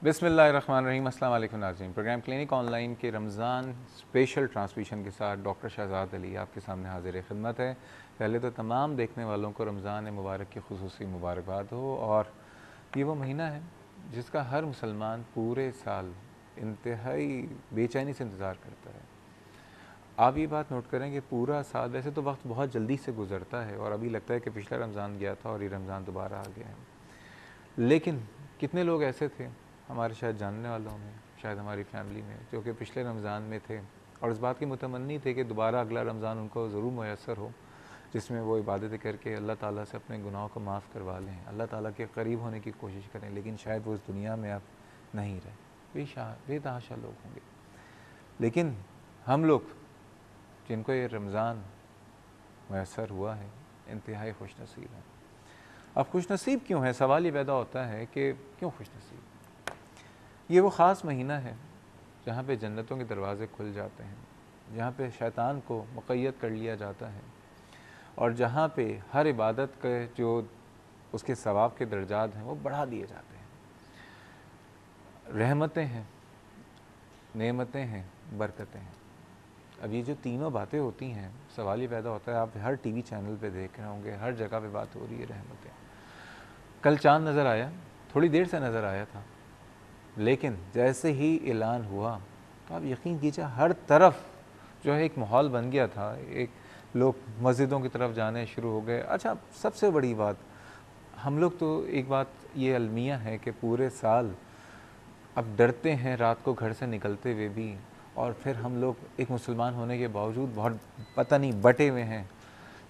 بسم اللہ الرحمن الرحیم۔ السلام علیکم ناظرین، پروگرام کلینک آن لائن کے رمضان اسپیشل ٹرانسمیشن کے ساتھ ڈاکٹر شہزاد علی آپ کے سامنے حاضر خدمت ہے۔ پہلے تو تمام دیکھنے والوں کو رمضان مبارک کی خصوصی مبارکباد ہو، اور یہ وہ مہینہ ہے جس کا ہر مسلمان پورے سال انتہائی بے چینی سے انتظار کرتا ہے۔ آپ یہ بات نوٹ کریں کہ پورا سال، ویسے تو وقت بہت جلدی سے گزرتا ہے اور ابھی لگتا ہے کہ پچھلا رمضان گیا تھا اور یہ رمضان دوبارہ آ گیا ہے، لیکن کتنے لوگ ایسے تھے ہمارے شاید جاننے والوں میں، شاید ہماری فیملی میں، جو کہ پچھلے رمضان میں تھے اور اس بات کی متمنی تھے کہ دوبارہ اگلا رمضان ان کو ضرور میسر ہو، جس میں وہ عبادتیں کر کے اللہ تعالیٰ سے اپنے گناہوں کو معاف کروا لیں، اللہ تعالیٰ کے قریب ہونے کی کوشش کریں، لیکن شاید وہ اس دنیا میں اب نہیں رہے۔ بے تحاشا لوگ ہوں گے، لیکن ہم لوگ جن کو یہ رمضان میسر ہوا ہے انتہائی خوش نصیب ہیں۔ اب خوش نصیب کیوں ہے؟ سوال یہ پیدا ہوتا ہے کہ کیوں خوش نصیب؟ یہ وہ خاص مہینہ ہے جہاں پہ جنتوں کے دروازے کھل جاتے ہیں، جہاں پہ شیطان کو مقید کر لیا جاتا ہے، اور جہاں پہ ہر عبادت کے جو اس کے ثواب کے درجات ہیں وہ بڑھا دیے جاتے ہیں۔ رحمتیں ہیں، نعمتیں ہیں، برکتیں ہیں۔ اب یہ جو تینوں باتیں ہوتی ہیں، سوال یہ پیدا ہوتا ہے، آپ ہر ٹی وی چینل پہ دیکھ رہے ہوں گے، ہر جگہ پہ بات ہو رہی ہے رحمتیں۔ کل چاند نظر آیا، تھوڑی دیر سے نظر آیا تھا، لیکن جیسے ہی اعلان ہوا تو آپ یقین کیجئے ہر طرف جو ہے ایک ماحول بن گیا تھا، ایک لوگ مسجدوں کی طرف جانے شروع ہو گئے۔ اچھا، سب سے بڑی بات، ہم لوگ تو ایک بات یہ المیہ ہے کہ پورے سال اب ڈرتے ہیں رات کو گھر سے نکلتے ہوئے بھی، اور پھر ہم لوگ ایک مسلمان ہونے کے باوجود بہت پتہ نہیں بٹے ہوئے ہیں،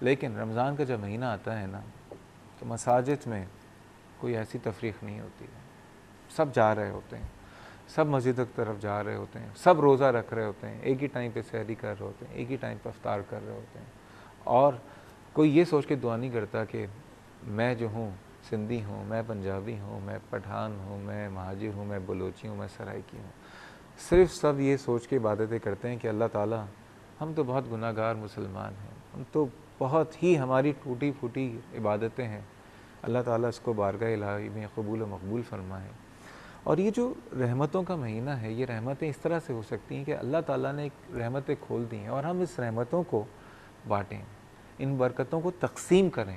لیکن رمضان کا جب مہینہ آتا ہے نا تو مساجد میں کوئی ایسی تفریق نہیں ہوتی ہے، سب جا رہے ہوتے ہیں، سب مسجد کی طرف جا رہے ہوتے ہیں، سب روزہ رکھ رہے ہوتے ہیں، ایک ہی ٹائم پہ سحری کر رہے ہوتے ہیں، ایک ہی ٹائم پہ افطار کر رہے ہوتے ہیں، اور کوئی یہ سوچ کے دعا نہیں کرتا کہ میں جو ہوں سندھی ہوں، میں پنجابی ہوں، میں پٹھان ہوں، میں مہاجر ہوں، میں بلوچی ہوں، میں سرائکی ہوں۔ صرف سب یہ سوچ کے عبادتیں کرتے ہیں کہ اللہ تعالیٰ ہم تو بہت گناہ گار مسلمان ہیں، ہم تو بہت ہی ہماری ٹوٹی پھوٹی عبادتیں ہیں، اللہ تعالیٰ اس کو بارگاہ الہی میں قبول و مقبول فرمائے۔ اور یہ جو رحمتوں کا مہینہ ہے، یہ رحمتیں اس طرح سے ہو سکتی ہیں کہ اللہ تعالیٰ نے ایک رحمتیں کھول دی ہیں اور ہم اس رحمتوں کو بانٹیں، ان برکتوں کو تقسیم کریں۔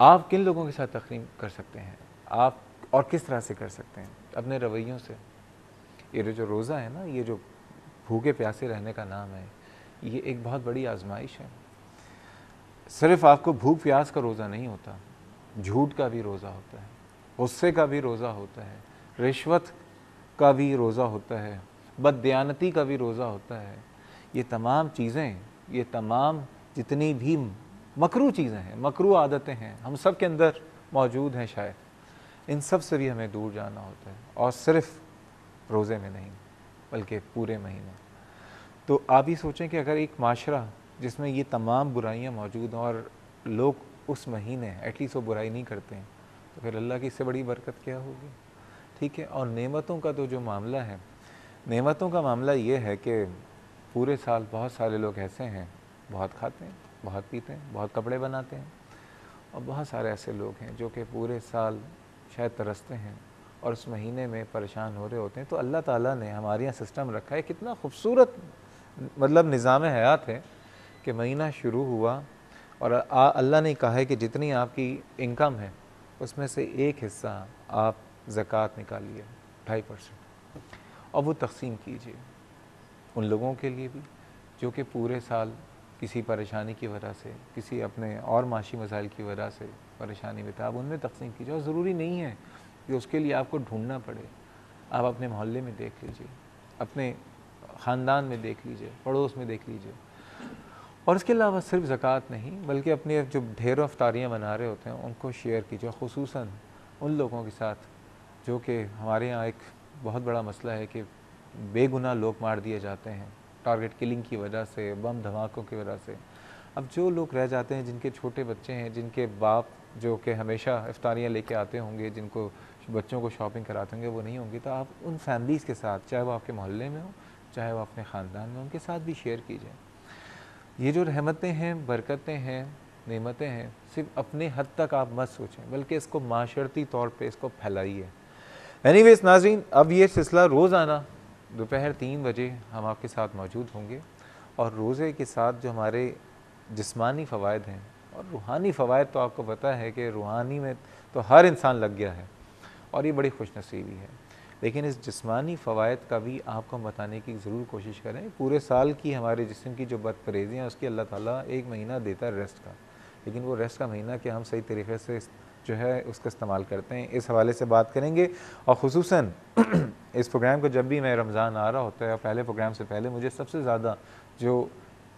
آپ کن لوگوں کے ساتھ تقسیم کر سکتے ہیں؟ آپ اور کس طرح سے کر سکتے ہیں؟ اپنے رویوں سے۔ یہ جو روزہ ہے نا، یہ جو بھوکے پیاسے رہنے کا نام ہے، یہ ایک بہت بڑی آزمائش ہے۔ صرف آپ کو بھوک پیاس کا روزہ نہیں ہوتا، جھوٹ کا بھی روزہ ہوتا ہے، غصے کا بھی روزہ ہوتا ہے، رشوت کا بھی روزہ ہوتا ہے، بددیانتی کا بھی روزہ ہوتا ہے۔ یہ تمام چیزیں، یہ تمام جتنی بھی مکروہ چیزیں ہیں، مکروہ عادتیں ہیں، ہم سب کے اندر موجود ہیں شاید، ان سب سے بھی ہمیں دور جانا ہوتا ہے، اور صرف روزے میں نہیں بلکہ پورے مہینے۔ تو آپ ہی سوچیں کہ اگر ایک معاشرہ جس میں یہ تمام برائیاں موجود ہیں اور لوگ اس مہینے ایٹ لیسٹ وہ برائی نہیں کرتے ہیں، تو پھر اللہ کی اس سے بڑی برکت کیا ہوگی؟ ٹھیک ہے۔ اور نعمتوں کا تو جو معاملہ ہے، نعمتوں کا معاملہ یہ ہے کہ پورے سال بہت سارے لوگ ایسے ہیں، بہت کھاتے ہیں، بہت پیتے ہیں، بہت کپڑے بناتے ہیں، اور بہت سارے ایسے لوگ ہیں جو کہ پورے سال شاید ترستے ہیں اور اس مہینے میں پریشان ہو رہے ہوتے ہیں۔ تو اللہ تعالیٰ نے ہمارے یہاں سسٹم رکھا ہے، کتنا خوبصورت مطلب نظام حیات ہے کہ مہینہ شروع ہوا اور اللہ نے کہا ہے کہ جتنی آپ کی انکم ہے اس میں سے ایک حصہ آپ زکوٰۃ نکالیے، 2.5%، اور وہ تقسیم کیجیے ان لوگوں کے لیے بھی جو کہ پورے سال کسی پریشانی کی وجہ سے، کسی اپنے اور معاشی مسائل کی وجہ سے پریشانی میں تھا، آپ ان میں تقسیم کیجیے۔ اور ضروری نہیں ہے کہ اس کے لیے آپ کو ڈھونڈنا پڑے، آپ اپنے محلے میں دیکھ لیجیے، اپنے خاندان میں دیکھ لیجیے، پڑوس میں دیکھ لیجیے۔ اور اس کے علاوہ صرف زکوٰۃ نہیں بلکہ اپنے جو ڈھیروں افطاریاں بنا رہے ہوتے ہیں ان کو شیئر کیجیے، خصوصاً ان لوگوں کے ساتھ جو کہ ہمارے یہاں ایک بہت بڑا مسئلہ ہے کہ بے گناہ لوگ مار دیے جاتے ہیں ٹارگٹ کلنگ کی وجہ سے، بم دھماکوں کی وجہ سے۔ اب جو لوگ رہ جاتے ہیں، جن کے چھوٹے بچے ہیں، جن کے باپ جو کہ ہمیشہ افطاریاں لے کے آتے ہوں گے، جن کو بچوں کو شاپنگ کراتے ہوں گے، وہ نہیں ہوں گے، تو آپ ان فیملیز کے ساتھ، چاہے وہ آپ کے محلے میں ہوں، چاہے وہ اپنے خاندان میں، ان کے ساتھ بھی شیئر کیجیے۔ یہ جو رحمتیں ہیں، برکتیں ہیں، نعمتیں ہیں، صرف اپنے حد تک آپ مت سوچیں بلکہ اس کو معاشرتی طور پہ اس کو پھیلائیے۔ اینی ویز ناظرین، اب یہ سلسلہ روزانہ دوپہر 3 بجے ہم آپ کے ساتھ موجود ہوں گے، اور روزے کے ساتھ جو ہمارے جسمانی فوائد ہیں اور روحانی فوائد، تو آپ کو پتہ ہے کہ روحانی میں تو ہر انسان لگ گیا ہے اور یہ بڑی خوش نصیبی ہے، لیکن اس جسمانی فوائد کا بھی آپ کو بتانے کی ضرور کوشش کریں۔ پورے سال کی ہمارے جسم کی جو بد پرہیزیاں ہیں اس کی اللہ تعالیٰ ایک مہینہ دیتا ہے ریسٹ کا، لیکن وہ ریسٹ کا مہینہ کہ ہم صحیح طریقے سے جو ہے اس کا استعمال کرتے ہیں، اس حوالے سے بات کریں گے۔ اور خصوصاً اس پروگرام کو جب بھی میں رمضان آ رہا ہوتا ہے اور پہلے پروگرام سے پہلے مجھے سب سے زیادہ جو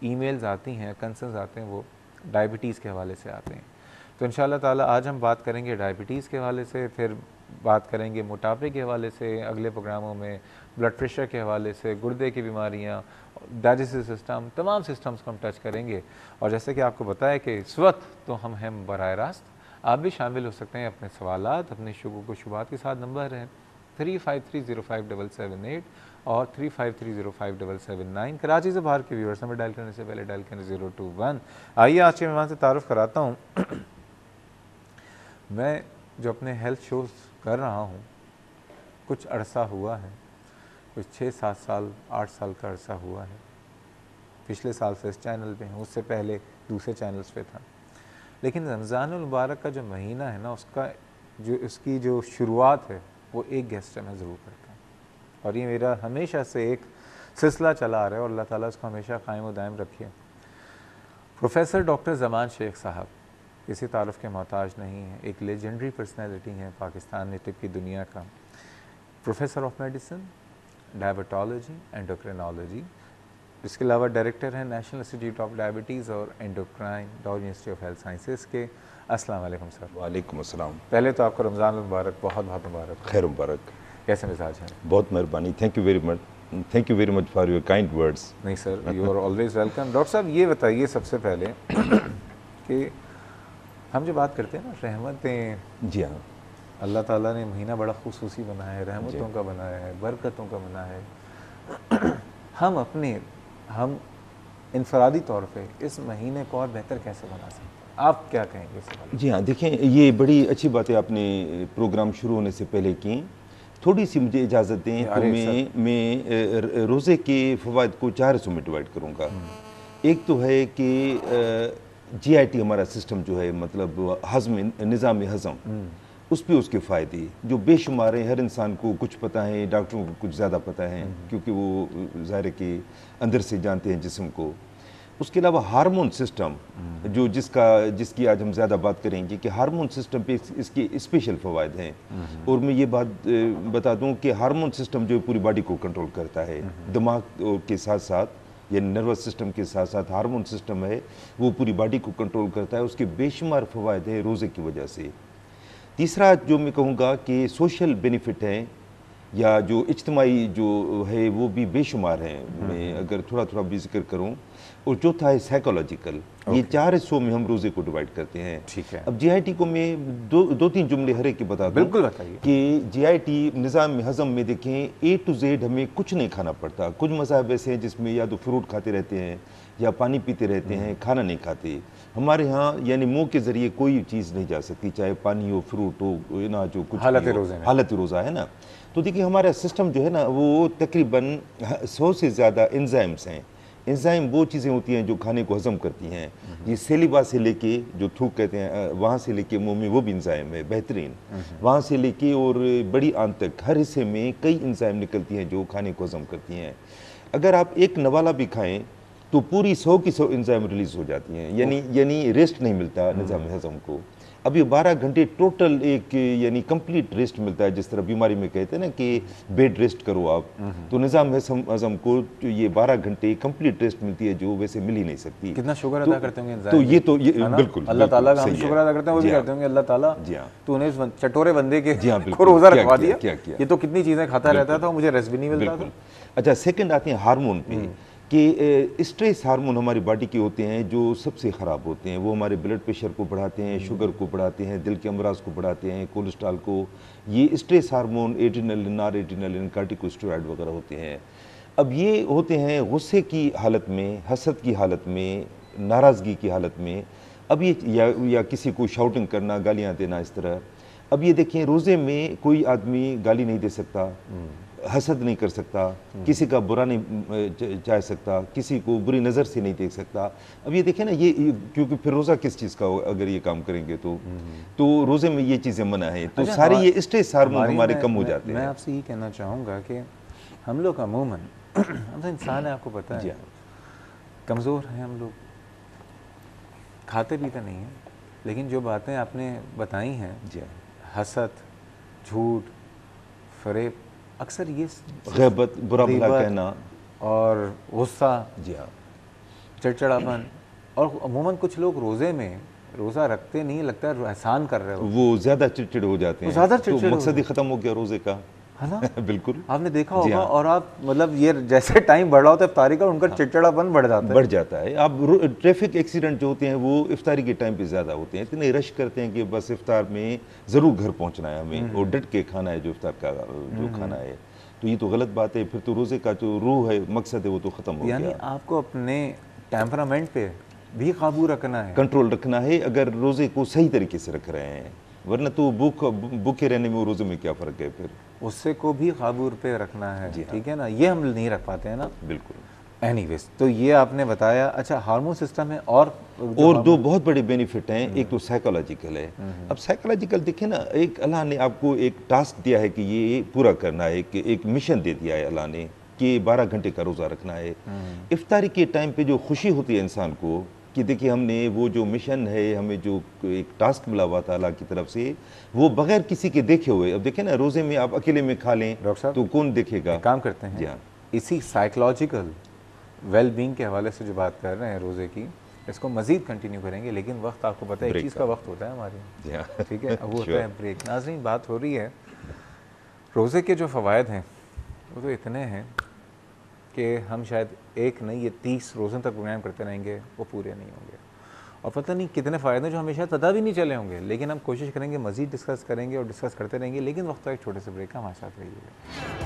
ای میلز آتی ہیں، کنسرنز آتے ہیں، وہ ڈائبٹیز کے حوالے سے آتے ہیں۔ تو انشاءاللہ تعالیٰ آج ہم بات کریں گے ڈائبٹیز کے حوالے سے، پھر بات کریں گے موٹاپے کے حوالے سے اگلے پروگراموں میں، بلڈ پریشر کے حوالے سے، گردے کی بیماریاں، ڈائجسٹو سسٹم، تمام سسٹمز کو ہم ٹچ کریں گے۔ اور جیسے کہ آپ کو بتایا کہ اس وقت تو ہم ہیں براہ راست، آپ بھی شامل ہو سکتے ہیں اپنے سوالات، اپنے شکوک و شبہات کے ساتھ۔ نمبر ہے 35305778 اور 35305779۔ کراچی سے باہر کے ویورز نمبر ڈائل کرنے سے پہلے ڈائل کریں 021۔ آئیے آج کے مہمان سے تعارف کراتا ہوں۔ میں جو اپنے ہیلتھ شوز کر رہا ہوں کچھ عرصہ ہوا ہے، کچھ 6-7 سال 8 سال کا عرصہ ہوا ہے۔ پچھلے سال سے اس چینل پہ ہوں، اس سے پہلے دوسرے چینلز پہ تھا، لیکن رمضان المبارک کا جو مہینہ ہے نا، اس کی جو شروعات ہے وہ ایک گیسٹ سے میں ضرور کرتا ہوں، اور یہ میرا ہمیشہ سے ایک سلسلہ چلا آ رہا ہے، اور اللہ تعالیٰ اس کو ہمیشہ قائم و دائم رکھے۔ پروفیسر ڈاکٹر زمان شیخ صاحب کسی تعارف کے محتاج نہیں ہیں، ایک لیجنڈری پرسنالٹی ہیں پاکستان میں طب کی دنیا کا، پروفیسر آف میڈیسن، ڈائبٹالوجی، اینڈوکرینالوجی، اس کے علاوہ ڈائریکٹر ہیں نیشنل انسٹیٹیوٹ آف ڈائبٹیز اور endocrine, Lahore university of health sciences کے۔ السلام علیکم سر۔ وعلیکم السلام۔ پہلے تو آپ کو رمضان المبارک، بہت بہت مبارک۔ خیر مبارک۔ کیسے مزاج ہیں؟ بہت مہربانی، thank you very much for your kind words. نہیں sir, you are always welcome. Doctor صاحب یہ بتائیے سب سے پہلے کہ ہم جو بات کرتے ہیں نا رحمتیں، جی ہاں، اللہ تعالیٰ نے مہینہ بڑا خصوصی بنایا ہے، رحمتوں کا بنایا ہے، برکتوں کا بنایا ہے، ہم انفرادی طور پہ اس مہینے کو اور بہتر کیسے بنا سکتے ہیں؟ آپ کیا کہیں گے اس حوالے؟ جی ہاں، دیکھیں یہ بڑی اچھی بات ہے آپ نے پروگرام شروع ہونے سے پہلے کی۔ تھوڑی سی مجھے اجازت دیں تو میں روزے کے فوائد کو 4 حصوں میں ڈیوائڈ کروں گا۔ ایک تو ہے کہ جی آئی ٹی ہمارا سسٹم جو ہے، مطلب ہضم، نظام ہضم، اس پہ اس کے فائدے جو بے شمار ہیں، ہر انسان کو کچھ پتہ ہے، ڈاکٹروں کو کچھ زیادہ پتہ ہے کیونکہ وہ ظاہر کے اندر سے جانتے ہیں جسم کو۔ اس کے علاوہ ہارمون سسٹم جو جس کی آج ہم زیادہ بات کریں گے کہ ہارمون سسٹم پہ اس کے اسپیشل فوائد ہیں۔ اور میں یہ بات بتا دوں کہ ہارمون سسٹم جو پوری باڈی کو کنٹرول کرتا ہے، دماغ کے ساتھ ساتھ، یعنی نروس سسٹم کے ساتھ ساتھ ہارمون سسٹم ہے وہ پوری باڈی کو کنٹرول کرتا ہے۔ اس کے بے شمار فوائد ہیں روزے کی وجہ سے۔ تیسرا جو میں کہوں گا کہ سوشل بینیفٹ ہیں یا جو اجتماعی جو ہے وہ بھی بے شمار ہیں، میں اگر تھوڑا بھی ذکر کروں۔ اور چوتھا ہے سائیکولوجیکل۔ یہ 4 حصوں میں ہم روزے کو ڈیوائڈ کرتے ہیں۔ ٹھیک ہے، اب جی آئی ٹی کو میں 2-3 جملے ہر ایک کے بتا دوں۔ بالکل بتائیے کہ جی آئی ٹی نظام ہضم میں دیکھیں A to Z ہمیں کچھ نہیں کھانا پڑتا۔ کچھ مذاہب ایسے ہیں جس میں یا تو فروٹ کھاتے رہتے ہیں یا پانی پیتے رہتے ہیں، کھانا نہیں کھاتے۔ ہمارے ہاں یعنی منہ کے ذریعے کوئی چیز نہیں جا سکتی، چاہے پانی ہو، فروٹ ہو، اناج ہو، کچھ حالت روزہ ہے نا۔ تو دیکھیں ہمارا سسٹم جو ہے نا وہ تقریباً 100 سے زیادہ انزائمز ہیں۔ انزائم وہ چیزیں ہوتی ہیں جو کھانے کو ہضم کرتی ہیں۔ یہ سیلیبا سے لے کے جو تھوک کہتے ہیں وہاں سے لے کے منہ میں، وہ بھی انزائم ہے بہترین، وہاں سے لے کے اور بڑی آنت تک ہر حصے میں کئی انزائم نکلتی ہیں جو کھانے کو ہضم کرتی ہیں۔ اگر آپ ایک نوالا بھی کھائیں تو پوری 100 کی 100 انزائم ریلیز ہو جاتی ہیں، یعنی ریسٹ نہیں ملتا نظام ہضم کو۔ اب یہ 12 گھنٹے ٹوٹل ایک یعنی کمپلیٹ ریسٹ ملتا ہے، جس طرح بیماری میں کہتے ہیں نا کہ بیڈ ریسٹ کرو آپ، تو نظام ہضم کو یہ 12 گھنٹے کمپلیٹ ریسٹ ملتی ہے جو ویسے مل ہی نہیں سکتی۔ کتنا شکر ادا کرتے ہوں گے تو یہ تو بالکل اللہ تعالیٰ کا ہم شکر ادا کرتے ہیں، وہ بھی کرتے ہوں گے اللہ تعالیٰ تو نے اس چٹورے بندے کے روزہ رکھوا دیا، یہ تو کتنی چیزیں کھاتا رہتا تھا، مجھے ریسٹ بھی نہیں ملتا تھا۔ اچھا، سیکنڈ آتے ہیں ہارمون پہ کہ اسٹریس ہارمون ہماری باڈی کے ہوتے ہیں جو سب سے خراب ہوتے ہیں۔ وہ ہمارے بلڈ پریشر کو بڑھاتے ہیں، شوگر کو بڑھاتے ہیں، دل کے امراض کو بڑھاتے ہیں، کولیسٹرول کو۔ یہ اسٹریس ہارمون ایڈرینلن، نار ایڈرینلن، کارٹیکوسٹیرائڈ وغیرہ ہوتے ہیں۔ اب یہ ہوتے ہیں غصے کی حالت میں، حسد کی حالت میں، ناراضگی کی حالت میں۔ اب یہ یا کسی کو شاؤٹنگ کرنا، گالیاں دینا، اس طرح اب یہ دیکھیں روزے میں کوئی آدمی گالی نہیں دے سکتا، حسد نہیں کر سکتا، کسی کا برا نہیں چاہ سکتا، کسی کو بری نظر سے نہیں دیکھ سکتا. اب یہ دیکھیں نا یہ کیونکہ پھر روزہ کس چیز کا اگر یہ کام کریں گے تو روزے میں یہ چیزیں منع ہیں، تو سارے یہ اسٹریس ہارمون ہمارے کم ہو جاتے ہیں. میں آپ سے یہ کہنا چاہوں گا کہ ہم لوگ عموماً ہم تو انسان ہیں، آپ کو پتہ ہے کمزور ہیں ہم لوگ، کھاتے پیتے نہیں ہیں، لیکن جو باتیں آپ نے بتائی ہیں حسد، جھوٹ، فریب، اکثر یہ غیبت، برا بھلا کہنا اور غصہ، جی ہاں، چڑچڑاپن، اور عموماً کچھ لوگ روزے میں روزہ رکھتے نہیں، لگتا ہے احسان کر رہے ہو، وہ زیادہ چڑچڑ ہو جاتے ہیں، تو مقصد ہی ختم ہو گیا روزے کا، ہے نا؟ بالکل آپ نے دیکھا ہوگا، اور آپ مطلب یہ جیسے ٹائم بڑھ رہا ہوتا ہے افطاری کا، ان کا چڑچڑاپن بڑھ جاتا ہے. اب ٹریفک ایکسیڈنٹ جو ہوتے ہیں وہ افطاری کے ٹائم پہ زیادہ ہوتے ہیں، اتنے رش کرتے ہیں کہ بس افطار میں ضرور گھر پہنچنا ہے ہمیں، اور ڈٹ کے کھانا ہے جو افطار کا جو کھانا ہے. تو یہ تو غلط بات ہے، پھر تو روزے کا جو روح ہے، مقصد ہے، وہ تو ختم ہو گیا. یعنی آپ کو اپنے ٹیمپرامنٹ پہ بھی قابو رکھنا ہے، کنٹرول رکھنا ہے، اگر روزے کو صحیح طریقے سے رکھ رہے ہیں، ورنہ تو بھوکے رہنے میں روزے میں کیا فرق ہے پھر. اس سے کو بھی قابو پہ رکھنا ہے، ٹھیک ہے نا؟ یہ ہم نہیں رکھ پاتے ہیں نا. بالکل. اینی ویز، تو یہ آپ نے بتایا. اچھا، ہارمون سسٹم ہے اور دو بہت بڑے بینیفٹ ہیں. ایک تو سائیکولوجیکل ہے. اب سائیکولوجیکل دیکھیں نا، ایک اللہ نے آپ کو ایک ٹاسک دیا ہے کہ یہ پورا کرنا ہے، ایک مشن دے دیا ہے اللہ نے کہ 12 گھنٹے کا روزہ رکھنا ہے. افطاری کے ٹائم پہ جو خوشی ہوتی ہے انسان کو کہ دیکھیں ہم نے وہ جو مشن ہے، ہمیں جو ایک ٹاسک ملا ہوا تھا اللہ کی طرف سے، وہ بغیر کسی کے دیکھے ہوئے. اب دیکھیں نا، روزے میں آپ اکیلے میں کھا لیں تو کون دیکھے گا. کام کرتے ہیں. اسی سائیکولوجیکل ویل بینگ کے حوالے سے جو بات کر رہے ہیں روزے کی، اس کو مزید کنٹینیو کریں گے، لیکن وقت آپ کو پتہ ہے ایک چیز کا وقت ہوتا ہے ہمارے، ٹھیک ہے، وہ ہوتا ہے بریک. ناظرین، بات ہو رہی ہے روزے کے جو فوائد ہیں وہ تو اتنے ہیں کہ ہم شاید ایک نہیں، یہ 30 روزوں تک پروگرام کرتے رہیں گے، وہ پورے نہیں ہوں گے. اور پتہ نہیں کتنے فائدے جو ہمیں شاید پتہ بھی نہیں چلے ہوں گے، لیکن ہم کوشش کریں گے مزید ڈسکس کریں گے اور ڈسکس کرتے رہیں گے. لیکن وقت ایک چھوٹے سے بریک کا، ہمارے ساتھ رہیے گا.